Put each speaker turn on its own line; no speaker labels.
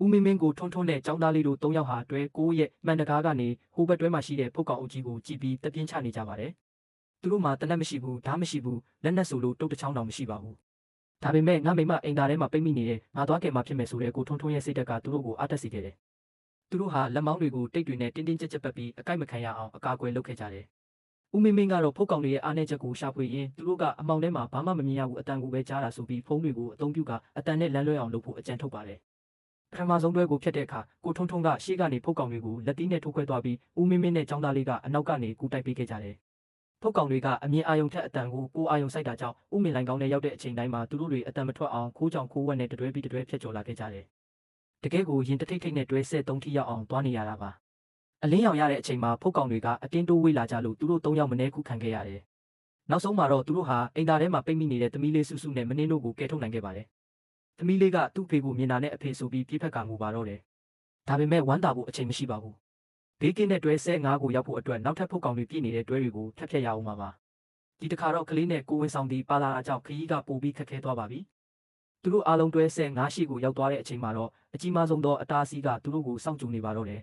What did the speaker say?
ဦးမင်းမင်းကိုထွန်းထွန်းနဲ့ကျောင်းသားလေးတို့၃ယောက်ဟာတွဲ9ရက်မှန်တကားကနေဟိုဘက်တွဲမှာရှိတဲ့ဖုတ်ကောင်အုပ်ကြီးကိုကြည်ပြီးတပြင်းချနေကြပါတယ်။သူတို့မှာတနက်မရှိဘူးဓာတ်မရှိဘူးလက်နက်ဆိုလို့တုတ်တစ်ချောင်းတောင်မရှိပါဘူး။ဒါပေမဲ့ငါမိမအိမ်သားထဲမှာပိတ်မိနေတဲ့ငါသွားကဲမှာဖြစ်မယ်ဆိုတဲ့ကိုထွန်းထွန်းရဲ့စိတ်ဓာတ်ကသူတို့ကိုအားတက်စေခဲ့တယ်။သူတို့ဟာလက်မောင်းတွေကိုတိတ်တွေနဲ့တင်းတင်းကြပ်ကြပ်ပတ်ပြီးအကိုက်မခံရအောင်အကာအကွယ်လုပ်ခဲ့ကြတယ်။ဦးမင်းမင်းကတော့ဖုတ်ကောင်တွေရဲ့အားနည်းချက်ကိုရှာဖွေရင်းသူတို့ကအမောင်ထဲမှာဘာမှမမြင်ရဘူးအတန်ကိုပဲကြားတာဆိုပြီးဖုန်းတွေကိုအသုံးပြုကအတန်နဲ့လမ်းလွဲအောင်လုပ်ဖို့အကြံထုတ်ပါတယ်။ပထမဆုံးတွဲကိုဖျက်တဲ့အခါကိုထွန်းထွန်းကရှေ့ကနေဖုတ်ကောင်တွေကိုလက်သီးနဲ့ထိုးခွဲသွားပြီးဦးမင်းမင်းနဲ့ចောင်းသားလေးကအနောက်ကနေကူတိုက်ပေးခဲ့ကြတယ်။ဖုတ်ကောင်တွေကအမြင်အာရုံထက်အတန်ကိုအာရုံစိုက်တာကြောင့်ဦးမင်းလိုင်ကောင်းနဲ့ရောက်တဲ့အချိန်တိုင်းမှာသူတို့တွေအတန်မထွက်အောင်ခိုးကြောင်ခိုးဝက်နဲ့တတွဲပြီးတတွဲဖျက်ကျော်လာခဲ့ကြတယ်။တကယ်ကိုရင်တထိတ်ထိတ်နဲ့တွဲ73ထိရောက်အောင်သွားနေရတာပါ။အလင်းရောင်ရတဲ့အချိန်မှာဖုတ်ကောင်တွေကအတင်းတိုးဝေးလာကြလို့သူတို့3ယောက်မနေခုခံခဲ့ရတယ်။နောက်ဆုံးမှာတော့သူတို့ဟာအိမ်သားထဲမှာပိတ်မိနေတဲ့သမီးလေးစုစုနဲ့မင်းတို့ကိုကယ်ထုတ်နိုင်ခဲ့ပါတယ်။သမီးလေးကသူ့ဖေကိုမြင်တာနဲ့အဖေဆိုပြီးပြေးဖက်ကငိုပါတော့တယ်။ဒါပေမဲ့ဝမ်းသာဖို့အချိန်မရှိပါဘူး။ဘေးကင်းတဲ့တွဲ15ကိုရောက်ဖို့အတွက်နောက်ထပ်ဖုတ်ကောင်တွေပြည့်နေတဲ့တွဲတွေကိုထပ်ဖြတ်ရအောင်ပါ။ဒီတစ်ခါတော့ကလေးနဲ့ကိုဝင်ဆောင်တီပါလာတာကြောင့်ခရီးကပိုပြီးခက်ခဲသွားပါပြီ။သူတို့အားလုံးတွဲ15ရှိကိုရောက်သွားတဲ့အချိန်မှာတော့အကြီးမားဆုံးသောအတားအဆီးကသူတို့ကိုစောင့်ကြိုနေပါတော့တယ်